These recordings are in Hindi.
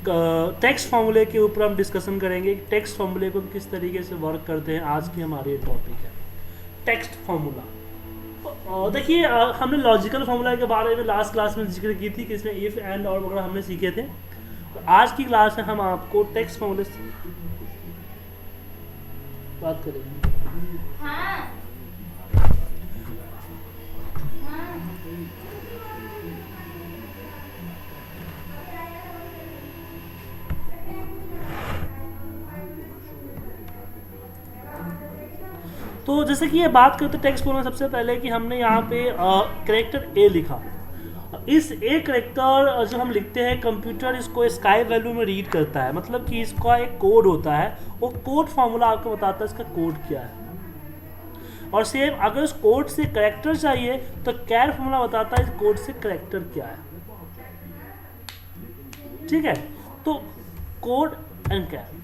टेक्स्ट फार्मूले के ऊपर हम डिस्कशन करेंगे। टेक्स्ट फार्मूले को हम किस तरीके से वर्क करते हैं, आज की हमारी टॉपिक है टेक्स्ट फार्मूला। देखिए हमने लॉजिकल फार्मूला के बारे में लास्ट क्लास में जिक्र की थी कि इसमें इफ़ एंड और वगैरह हमने सीखे थे। तो आज की क्लास में हम आपको टेक्स्ट फार्मूले बात करेंगे। हाँ। तो जैसे कि ये बात करते टेक्स्ट फार्मूला, सबसे पहले कि हमने यहाँ पे कैरेक्टर ए लिखा। इस ए कैरेक्टर जो हम लिखते हैं, कंप्यूटर इसको स्काई वैल्यू में रीड करता है, मतलब कि इसका एक कोड होता है। वो कोड फार्मूला आपको बताता है इसका कोड क्या है। और सेम अगर उस कोड से कैरेक्टर चाहिए तो कैर फार्मूला बताता है इस कोड से कैरेक्टर क्या है। ठीक है, तो कोड एंड कैर।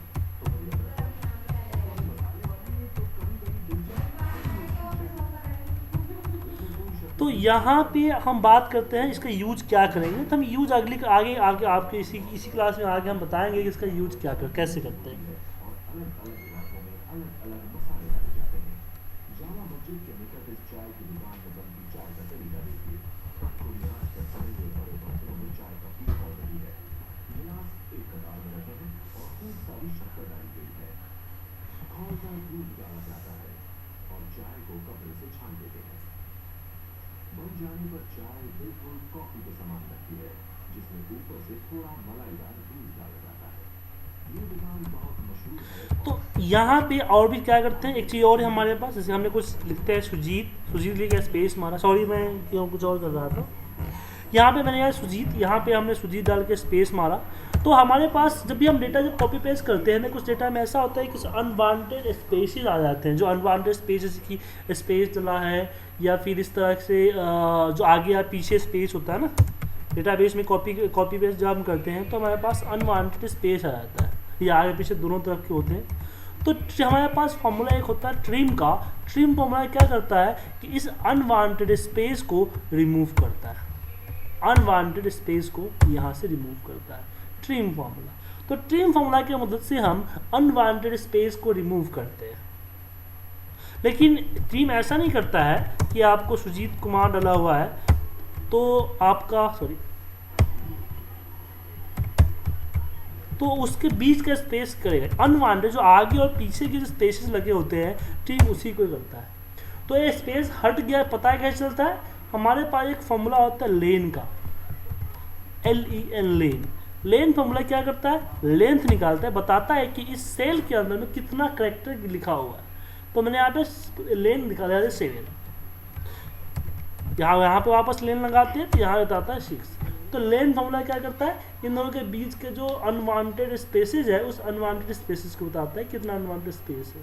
तो यहाँ पे हम बात करते हैं इसका यूज क्या करेंगे। तो हम यूज आगे आपके इसी क्लास में आगे हम बताएंगे कि इसका यूज कैसे करते हैं। जाने पर चाय बिल्कुल कॉफी के समान लगती है, जिसमें ऊपर से थोड़ा मलाईदार दूध डाला जाता है। ये दुकान बहुत मशहूर है। तो यहाँ पे और भी क्या करते हैं, एक चीज़ और है हमारे पास। जैसे हमने कुछ लिखते हैं सुजीत लिखा, स्पेस मारा, सॉरी मैं क्यों कुछ और कर रहा था। यहाँ पे मैंने यार सुजीत, यहाँ पे हमने सुजीत डाल के स्पेस मारा। तो हमारे पास जब भी हम डेटा जब कॉपी पेस्ट करते हैं ना, कुछ डेटा में ऐसा होता है कि अनवांटेड स्पेसेस आ जाते हैं। जो अनवांटेड स्पेसेस की स्पेस डला है, या फिर इस तरह से जो आगे या पीछे स्पेस होता है ना डेटाबेस में, कॉपी पेस्ट जब हम करते हैं तो हमारे पास अनवांटेड स्पेस आ जाता है। ये आगे पीछे दोनों तरफ के होते हैं। तो हमारे पास फॉर्मूला एक होता है ट्रिम का। ट्रिम फॉर्मूला क्या करता है कि इस अनवांटेड स्पेस को रिमूव करता है। अनवांटेड स्पेस को यहाँ से रिमूव करता है ट्रिम फार्मूला। तो ट्रिम फार्मूला की मदद से हम अनवांटेड स्पेस को रिमूव करते हैं। लेकिन ट्रिम ऐसा नहीं करता है कि आपको सुजीत कुमार डाला हुआ है तो आपका तो उसके बीच का स्पेस करेगा। अनवांटेड जो आगे और पीछे के जो स्पेसेस लगे होते हैं, ट्रिम उसी को करता है। तो ये स्पेस हट गया, पता है कैसे चलता है। हमारे पास एक फॉर्मूला होता है लेन का, LEN। लेन फॉर्मूला क्या करता है, लेंथ निकालता है, बताता है कि इस सेल के अंदर में कितना कैरेक्टर लिखा हुआ है। तो मैंने यहाँ पे लेन निकाला है 7। यहाँ पे वापस लेन लगाते हैं तो यहाँ बताता है 6। तो लेन फॉर्मूला क्या करता है, इन दोनों के बीच के जो अनवांटेड स्पेसेस है, उस अनवांटेड स्पेसेस को बताता है कितना अनवांटेड स्पेस है।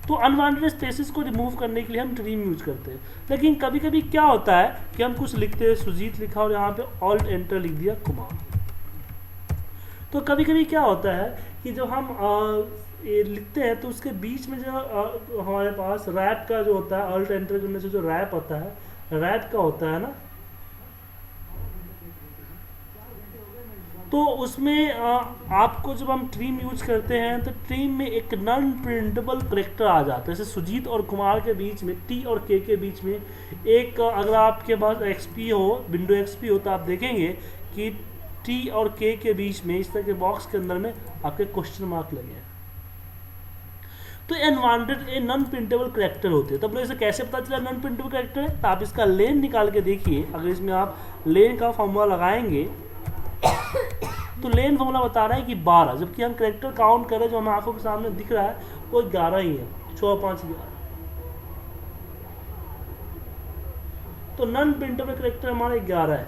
तो अनवांटेड स्पेसेस को रिमूव करने के लिए हम ट्रिम यूज करते हैं। लेकिन कभी कभी क्या होता है कि हम कुछ लिखते हैं, सुजीत लिखा और यहाँ पे ऑल्ट एंटर लिख दिया कुमार। तो कभी कभी क्या होता है कि जब हम ये लिखते हैं तो उसके बीच में जो हमारे पास रैप का जो होता है, ऑल्ट एंटर करने से जो रैप होता है, रैप का होता है ना, तो उसमें आपको जब हम ट्रिम यूज करते हैं तो ट्रिम में एक नॉन प्रिंटेबल कैरेक्टर आ जाता है। जैसे सुजीत और कुमार के बीच में, T और K के बीच में एक, अगर आपके पास XP हो, विंडो XP हो, तो आप देखेंगे कि T और K के बीच में इस तरह के बॉक्स के अंदर में आपके क्वेश्चन मार्क लगे हैं। तो अनवांटेड नॉन प्रिंटेबल कैरेक्टर होते हैं। तब इसे कैसे पता चला नॉन प्रिंटेबल कैरेक्टर है, तो आप इसका लेन निकाल के देखिए। अगर इसमें आप लेन का फॉर्मूला लगाएंगे तो लेन फॉर्मूला बता रहा है कि 12, जबकि हम कैरेक्टर काउंट करें जो हमें आंखों के सामने दिख रहा है वो 11 ही है, 6 5 11। तो नॉन प्रिंटेबल कैरेक्टर हमारा 11 है,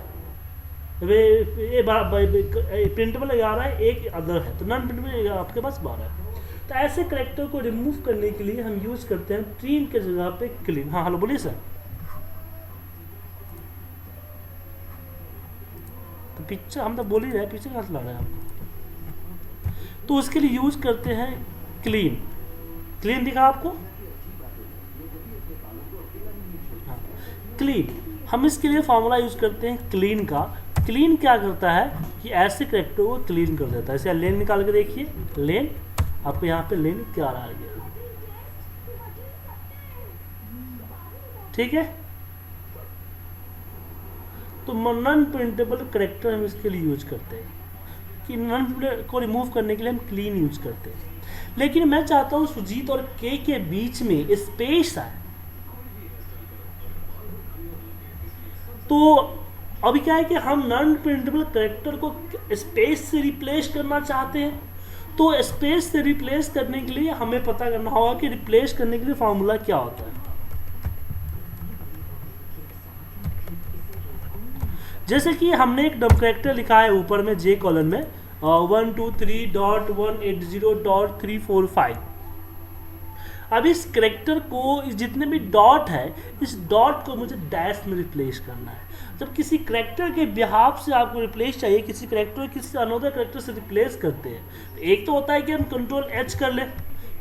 प्रिंटेबल 11 है, एक अदर है। तो नॉन प्रिंटेबल आपके पास 12 है। तो ऐसे कैरेक्टर को रिमूव करने के लिए हम यूज करते हैं ट्रिम के जगह पे क्लीन। हाँ हेलो बोलिए सर। तो पिक्चर हम तो बोल ही रहे, पीछे कहाँ से ला रहे हैं आप। तो उसके लिए यूज करते हैं क्लीन। क्लीन दिखा आपको, हाँ क्लीन। हम इसके लिए फॉर्मूला यूज करते हैं क्लीन का। क्लीन क्या करता है कि ऐसे कैरेक्टर को क्लीन कर देता है। जैसे लेन निकाल के देखिए, लेन आपको यहाँ पे लेन क्या आ गया, ठीक है। तो नॉन प्रिंटेबल कैरेक्टर हम इसके लिए यूज करते हैं कि नॉन प्रिंटेबल को रिमूव करने के लिए हम क्लीन यूज करते हैं। लेकिन मैं चाहता हूँ सुजीत और के बीच में स्पेस आए। तो अभी क्या है कि हम नॉन प्रिंटेबल कैरेक्टर को स्पेस से रिप्लेस करना चाहते हैं। तो स्पेस से रिप्लेस करने के लिए हमें पता करना होगा कि रिप्लेस करने के लिए फॉर्मूला क्या होता है। जैसे कि हमने एक डम कैरेक्टर लिखा है ऊपर में जे कॉलन में 123.180.345। अब इस कैरेक्टर को जितने भी डॉट है इस डॉट को मुझे डैश में रिप्लेस करना है। जब किसी कैरेक्टर के बिहाफ से आपको रिप्लेस चाहिए, किसी कैरेक्टर को किसी अनदर कैरेक्टर से रिप्लेस करते हैं, तो एक तो होता है कि हम कंट्रोल एच कर लें,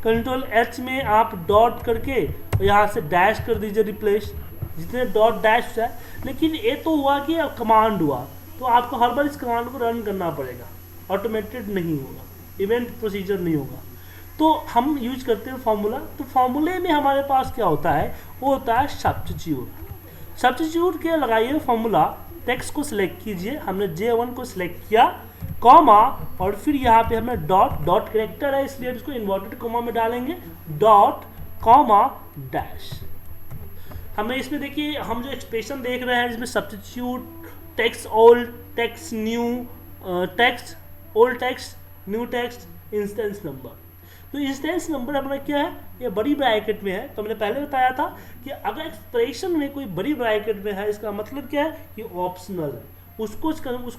कंट्रोल एच में आप डॉट करके यहाँ से डैश कर दीजिए रिप्लेस, जितने डॉट डैश है। लेकिन ये तो हुआ कि अब कमांड हुआ, तो आपको हर बार इस कमांड को रन करना पड़ेगा, ऑटोमेटेड नहीं होगा, इवेंट प्रोसीजर नहीं होगा। तो हम यूज करते हैं फॉर्मूला। तो फॉर्मूले में हमारे पास क्या होता है, वो होता है सब्स्टिट्यूट। सब्स्टिट्यूट के लगाइए फॉर्मूला, टेक्स्ट को सिलेक्ट कीजिए, हमने J1 को सिलेक्ट किया, कॉमा और फिर यहाँ पे हमने डॉट कैरेक्टर है इसलिए इसको इन्वर्टेड कॉमा में डालेंगे, डॉट कॉमा डैश। हमें इसमें देखिए हम जो एक्सप्रेशन देख रहे हैं इसमें substitute, text old, text new, text old, text new, text, instance number. तो इंस्टेंस नंबर हमारा क्या है, ये बड़ी ब्रैकेट में है। तो हमने पहले बताया था कि अगर एक्सप्रेशन में कोई बड़ी ब्रैकेट में है इसका मतलब क्या है, ये ऑप्शनल है, उसको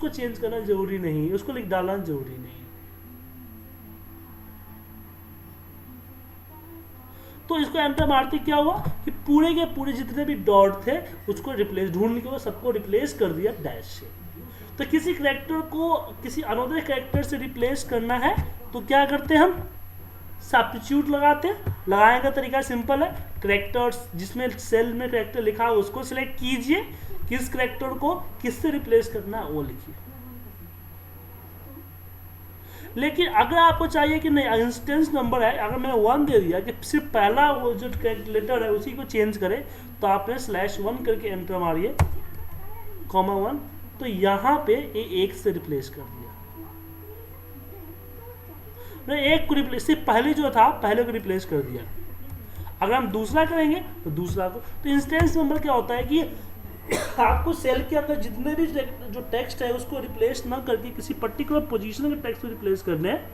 चेंज करना जरूरी नहीं है, उसको लिख डालना जरूरी नहीं है। तो इसको एंटर मारते क्या हुआ कि पूरे के पूरे जितने भी डॉट थे उसको रिप्लेस, ढूंढने के बाद सबको रिप्लेस कर दिया डैश से। तो किसी कैरेक्टर को किसी अनदर कैरेक्टर से रिप्लेस करना है तो क्या करते हैं, हम सब्स्टिट्यूट लगाते हैं। लगाने का तरीका सिंपल है, कैरेक्टर्स जिसमें सेल में कैरेक्टर लिखा है उसको सिलेक्ट कीजिए, किस कैरेक्टर को किससे रिप्लेस करना है वो लिखिए। लेकिन अगर आपको चाहिए कि नहीं इंस्टेंस नंबर है, अगर मैंने 1 दे दिया कि सिर्फ पहला वो जो लेटर है उसी को चेंज करे, तो आपने /1 करके एंटर मारिए, कॉमा 1, तो यहाँ पे ये 1 से रिप्लेस कर दिया। एक को रिप्लेस, सिर्फ पहले जो था पहले को रिप्लेस कर दिया। अगर हम दूसरा करेंगे तो दूसरा को। तो इंस्टेंस नंबर क्या होता है कि आपको सेल के अंदर जितने भी जो टेक्स्ट है उसको रिप्लेस ना करके किसी पर्टिकुलर पोजीशन के टेक्स्ट को रिप्लेस करने हैं,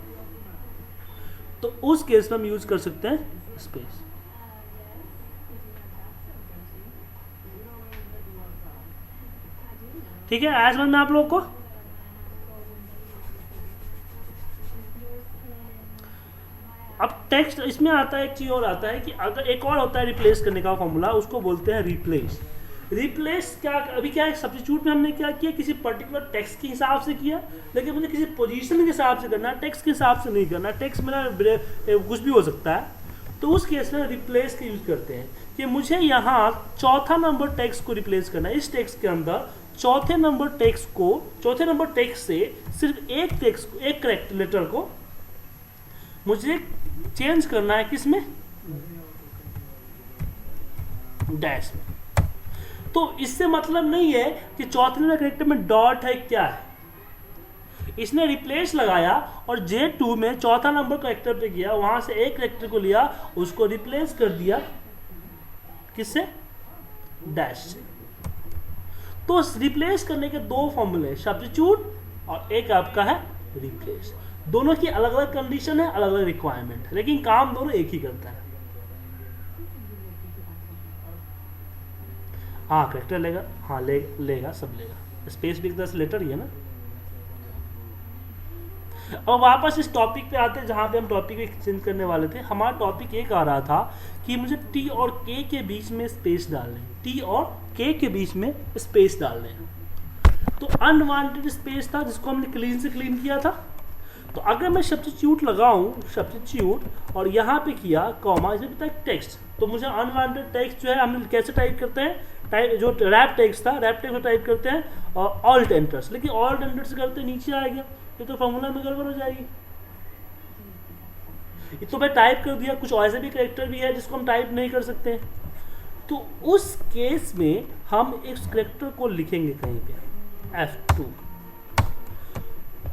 तो उस केस में हम यूज कर सकते हैं स्पेस। ठीक है, आज समझ में आप लोगों को। अब टेक्स्ट इसमें आता है, एक चीज और आता है कि अगर एक और होता है रिप्लेस करने का फॉर्मूला, उसको बोलते हैं रिप्लेस। रिप्लेस क्या, अभी क्या है सब्स्टिट्यूट में हमने क्या किया, किसी पर्टिकुलर टेक्स्ट के हिसाब से किया, लेकिन मुझे किसी पोजीशन के हिसाब से करना है, टेक्स्ट के हिसाब से नहीं करना। टेक्स्ट मेरा कुछ भी हो सकता है, तो उस केस में रिप्लेस का यूज करते हैं कि मुझे यहाँ चौथा नंबर टेक्स्ट को रिप्लेस करना है। इस टेक्स्ट के अंदर चौथे नंबर टेक्स्ट से सिर्फ एक टेक्स्ट, एक करेक्ट लेटर को मुझे चेंज करना है, किसमें, डैश में। तो इससे मतलब नहीं है कि चौथे नंबर कैरेक्टर में डॉट है क्या है, इसने रिप्लेस लगाया और J2 में चौथा नंबर कैरेक्टर पे गया, वहां से एक कैरेक्टर को लिया, उसको रिप्लेस कर दिया, किससे, डैश से। तो रिप्लेस करने के दो फॉर्मूले, सब्स्टिट्यूट और एक आपका है रिप्लेस। दोनों की अलग अलग कंडीशन है, अलग अलग रिक्वायरमेंट है, लेकिन काम दोनों एक ही करता है। हाँ कैरेक्टर लेगा, हाँ लेगा, सब लेगा। स्पेस भी एक तरह से लेटर ही है ना। और वापस इस टॉपिक पे आते हैं जहाँ पे हम टॉपिक एक्सचेंज करने वाले थे। हमारा टॉपिक एक आ रहा था कि मुझे टी और के के बीच में स्पेस डालने, टी और के के बीच में स्पेस डालने। तो अनवांटेड स्पेस था जिसको हमने क्लीन से क्लीन किया था। तो अगर मैं सब्स्टिट्यूट लगाऊं, सब्स्टिट्यूट और यहाँ पे किया कॉमा, इसमें पता है टेक्स्ट, तो मुझे अनवांटेड टेक्स्ट जो है हम कैसे टाइप करते हैं, टाइप जो रैप टेक्स्ट था, रैप टेक्स्ट में टाइप करते हैं और ऑल्ट एंटर्स, लेकिन ऑल्ट एंटर्स करते नीचे आ गया, ये तो फॉर्मूला में गड़बड़ हो जाएगी। ये तो मैं टाइप कर दिया, कुछ ऐसे भी कैरेक्टर भी है जिसको हम टाइप नहीं कर सकते हैं, तो उस केस में हम इस कैरेक्टर को लिखेंगे कहीं पे F2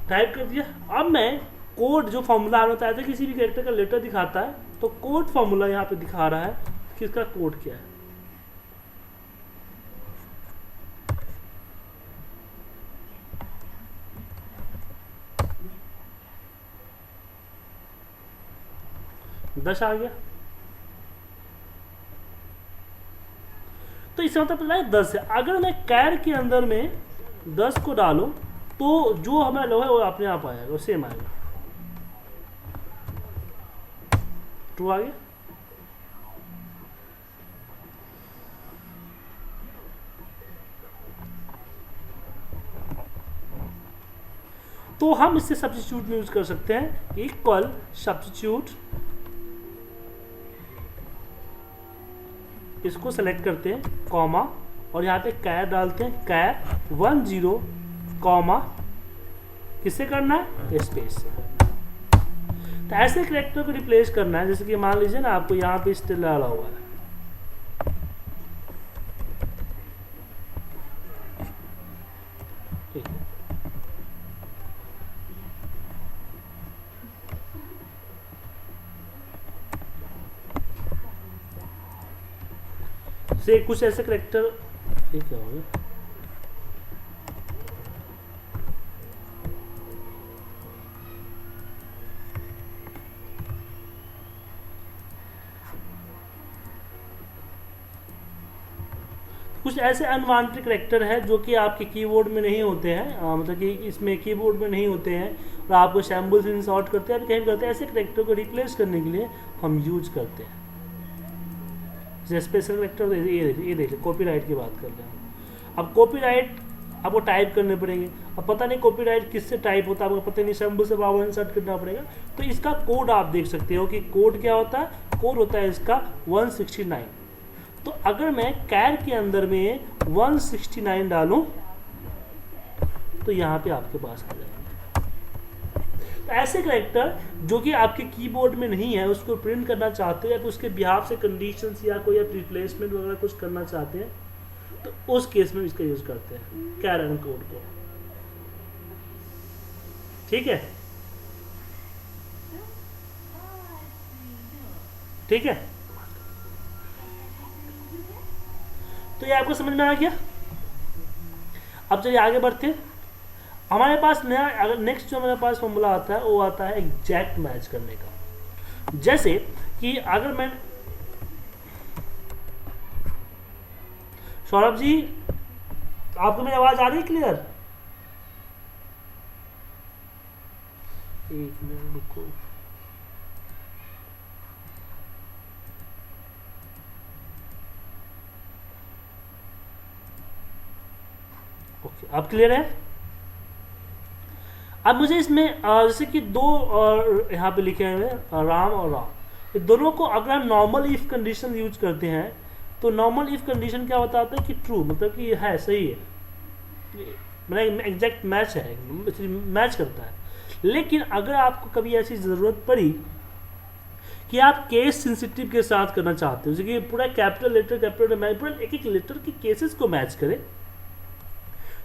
टाइप कर दिया। अब मैं कोड जो फॉर्मूला आना चाहता है, किसी भी कैरेक्टर का लेटर दिखाता है तो कोड फॉर्मूला यहाँ पे दिखा रहा है कि इसका कोड क्या है। दस आ गया, तो इसका मतलब 10 है। अगर मैं कैर के अंदर में 10 को डालूं तो जो हमारा लो है वो अपने आप आएगा, वो सेम आएगा, ट्रू आ गया। तो हम इससे सब्स्टिट्यूट में यूज कर सकते हैं, इक्वल सब्स्टिट्यूट, इसको सेलेक्ट करते हैं कॉमा और यहाँ पे कैर डालते हैं, कैर 10 कॉमा किससे करना है, स्पेस से करना है। तो ऐसे कैरेक्टर को रिप्लेस करना है, जैसे कि मान लीजिए ना आपको यहाँ पे स्टिल डाला हुआ है, ठीक है, से कुछ ऐसे कैरेक्टर, ये क्या हो गया, कुछ ऐसे अनवांटेड कैरेक्टर है जो कि आपके कीबोर्ड में नहीं होते हैं, मतलब कि इसमें कीबोर्ड में नहीं होते हैं और आपको सैम्बल से इंसर्ट करते हैं, कहीं करते हैं, ऐसे कैरेक्टर को रिप्लेस करने के लिए हम यूज करते हैं। जैसे स्पेशल कैरेक्टर ये देखिए कॉपीराइट की बात कर रहे हैं। अब कॉपीराइट आपको टाइप करने पड़ेंगे, अब पता नहीं कॉपीराइट किससे टाइप होता है, आपको पता नहीं, सैम्बल से पावर इंसर्ट करना पड़ेगा। तो इसका कोड आप देख सकते हो कि कोड क्या होता है, कोड होता है इसका 169। तो अगर मैं कैर के अंदर में 169 डालूं तो यहाँ पे आपके पास आ जाएगा। तो ऐसे कैरेक्टर जो कि आपके कीबोर्ड में नहीं है, उसको प्रिंट करना चाहते हैं या तो उसके बिहाफ से कंडीशंस या कोई रिप्लेसमेंट वगैरह कुछ करना चाहते हैं, तो उस केस में इसका यूज करते हैं कैर एंड कोड को, ठीक है, ठीक है। तो ये आपको समझ में आ गया। अब चलिए आगे बढ़ते हैं। हमारे पास नया, अगर नेक्स्ट जो हमारे पास फॉर्मूला आता है वो आता है एग्जैक्ट मैच करने का। जैसे कि अगर मैं, सौरभ जी आपको मेरी आवाज आ रही है क्लियर? एक मिनट रुको, ओके अब क्लियर है। अब मुझे इसमें जैसे कि दो यहाँ पे लिखे हुए राम और राम, ये दोनों को अगर हम नॉर्मल इफ कंडीशन यूज करते हैं तो नॉर्मल इफ कंडीशन क्या बताता है कि ट्रू, मतलब कि है, सही है, मतलब एग्जैक्ट मैच है, मैच करता है। लेकिन अगर आपको कभी ऐसी ज़रूरत पड़ी कि आप केस सेंसिटिव के साथ करना चाहते हो, जैसे कि पूरा कैपिटल लेटर मैच, पूरा एक एक लेटर की केसेस को मैच करे,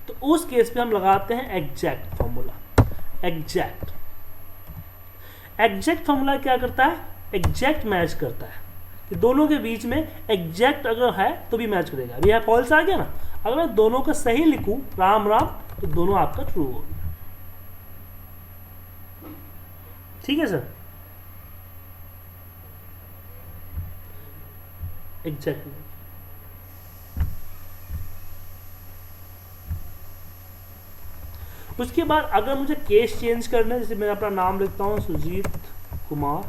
तो उस केस में हम लगाते हैं एग्जैक्ट फॉर्मूला। एग्जैक्ट फॉर्मूला क्या करता है, एग्जैक्ट मैच करता है कि दोनों के बीच में एग्जैक्ट अगर है तो भी मैच करेगा। अभी यहाँ फॉल्स आ गया ना, अगर मैं दोनों का सही लिखूं राम राम तो दोनों आपका ट्रू होगा, ठीक है सर। एग्जैक्ट उसके बाद अगर मुझे केस चेंज करना है, जैसे मैं अपना नाम लिखता हूँ सुजीत कुमार,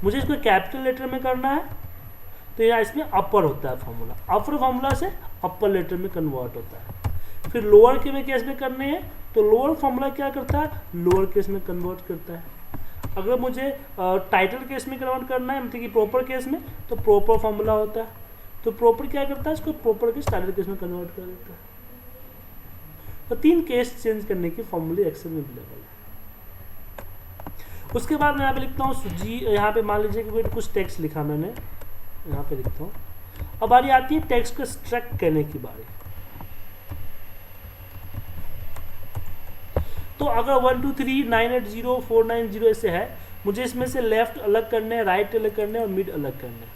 मुझे इसको कैपिटल लेटर में करना है तो यहाँ इसमें अपर होता है फॉर्मूला, अपर फॉर्मूला से अपर लेटर में कन्वर्ट होता है। फिर लोअर के में केस में करने हैं तो लोअर फॉर्मूला क्या करता है, लोअर केस में कन्वर्ट करता है। अगर मुझे टाइटल केस में कन्वर्ट करना है, मतलब कि प्रॉपर केस में, तो प्रॉपर फॉर्मूला होता है। तो प्रॉपर क्या करता है, इसको प्रॉपर केस टाइटल केस में कन्वर्ट कर देता है। तो 3 केस चेंज करने की फॉर्मूले एक्सेल में अवेलेबल है। उसके बाद मैं यहाँ पे लिखता हूँ सूजी, यहाँ पे मान लीजिए कि कुछ टेक्स्ट लिखा मैंने, यहाँ पे लिखता हूँ। अब बारी आती है टेक्स्ट को एक्सट्रैक्ट करने की बारी। तो अगर 1 2 3 9 8 0 4 9 0 ऐसे है, मुझे इसमें से लेफ्ट अलग करने हैं, राइट अलग करने हैं और मिड अलग करने हैं।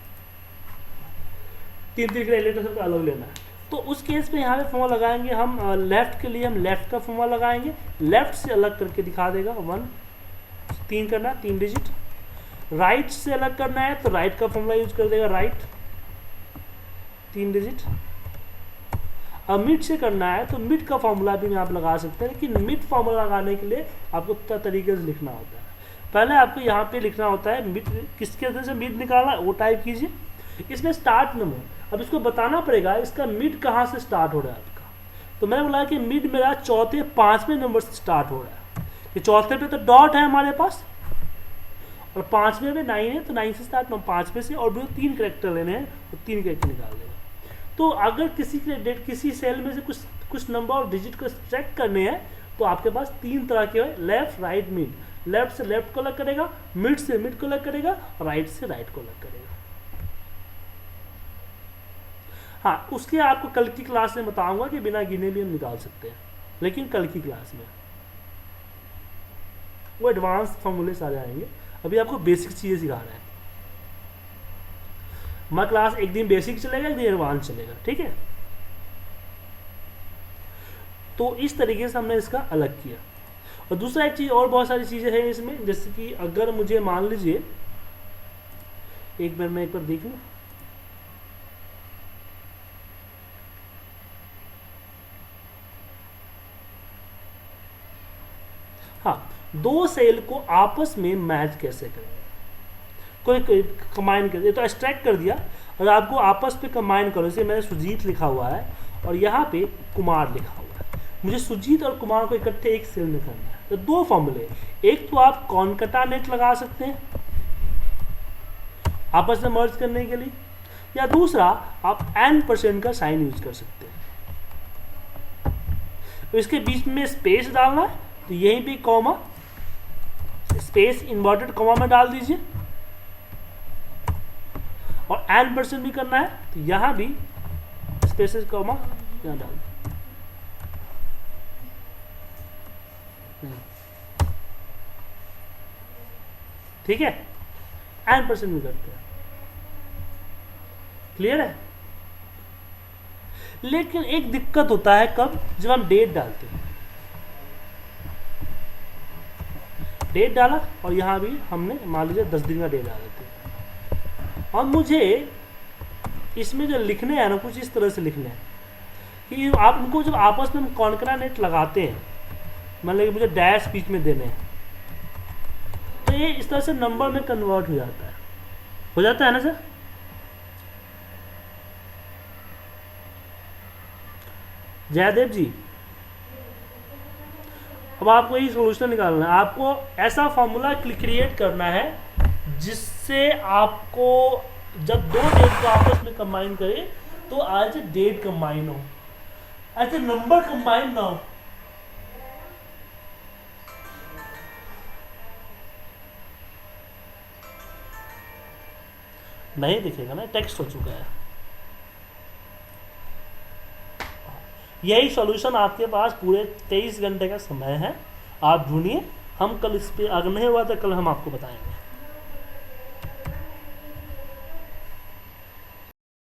3 एलिमेंट सबको अलग लेना है। तो उस केस में यहाँ पे फॉर्मूला लगाएंगे हम। लेफ्ट के लिए हम लेफ्ट का फॉर्मूला लगाएंगे, लेफ्ट से अलग करके दिखा देगा 1 3 करना है, 3 डिजिट। राइट से अलग करना है तो राइट का फॉर्मूला यूज कर देगा, राइट 3 डिजिट। अब मिड से करना है तो मिड का फॉर्मूला भी आप लगा सकते हैं, लेकिन मिड फॉर्मूला लगाने के लिए आपको तरीके से लिखना होता है। पहले आपको यहाँ पे लिखना होता है मिड, किसके वजह से मिड निकाला वो टाइप कीजिए। इसमें स्टार्ट नंबर, अब इसको बताना पड़ेगा इसका मिड कहाँ से स्टार्ट हो रहा है आपका। तो मैंने बोला कि मिड मेरा चौथे 5वें नंबर से स्टार्ट हो रहा है। कि चौथे पे तो डॉट है हमारे पास और 5वें में 9 है, तो 9 से स्टार्ट, 5वें से, और भी 3 कैरेक्टर लेने हैं तो 3 कैरेक्टर निकाल देगा। तो अगर किसी सेल में से कुछ नंबर और डिजिट को एक्सट्रैक्ट करने हैं तो आपके पास 3 तरह के लेफ्ट राइट मिड। लेफ्ट से लेफ्ट को अलग करेगा, मिड से मिड को अलग करेगा, राइट से राइट को अलग करेगा। हाँ, उसके आपको कल की क्लास में बताऊंगा कि बिना गिने भी हम निकाल सकते हैं, लेकिन कल की क्लास में वो एडवांस फॉर्मूले सारे आएंगे। अभी आपको बेसिक चीज़ें सिखा रहे हैं। हमारा क्लास एक दिन बेसिक चलेगा, एक दिन एडवांस चलेगा, ठीक है। तो इस तरीके से हमने इसका अलग किया। और दूसरा एक चीज़ और बहुत सारी चीज़ें हैं इसमें, जैसे कि अगर मुझे मान लीजिए, एक बार मैं एक बार देख लूँ, हाँ, 2 सेल को आपस में मैच कैसे करेंगे, कोई कंबाइन कर, ये तो एक्सट्रैक्ट कर दिया और आपको आपस में कंबाइन करो। जैसे मैंने सुजीत लिखा हुआ है और यहाँ पे कुमार लिखा हुआ है, मुझे सुजीत और कुमार को इकट्ठे एक सेल में करना है। तो 2 फॉर्मूले, एक तो आप कॉनकैटिनेट लगा सकते हैं आपस में मर्ज करने के लिए, या दूसरा आप n% का साइन यूज कर सकते हैं। तो इसके बीच में स्पेस डालना है तो यहीं पे कॉमा, स्पेस इन्वर्टेड कॉमा में डाल दीजिए, और n% भी करना है तो यहां भी स्पेसेस कॉमा यहां डाल दीजिए। ठीक है, n% भी करते हैं, क्लियर है। लेकिन एक दिक्कत होता है कब, जब हम डेट डालते हैं। डेट डाला और यहाँ भी हमने मान लीजिए 10 दिन का डेट डाल देते हैं, और मुझे इसमें जो लिखने हैं ना कुछ इस तरह से लिखने हैं कि आप उनको जब आपस में कॉनकैटिनेट लगाते हैं, मान लीजिए मुझे डैश बीच में देने हैं, तो ये इस तरह से नंबर में कन्वर्ट हो जाता है ना सर। जयदेव जी, अब आपको यही सोल्यूशन निकालना है। आपको ऐसा फॉर्मूला क्रिएट करना है जिससे आपको जब 2 डेट को आपस में कंबाइन करे तो आज डेट कंबाइन हो, ऐसे नंबर कंबाइन ना हो। नहीं दिखेगा ना, टेक्स्ट हो चुका है। यही सॉल्यूशन आपके पास पूरे 23 घंटे का समय है, आप ढूंढिए। हम कल इस पे, अगर नहीं हुआ तो कल हम आपको बताएंगे।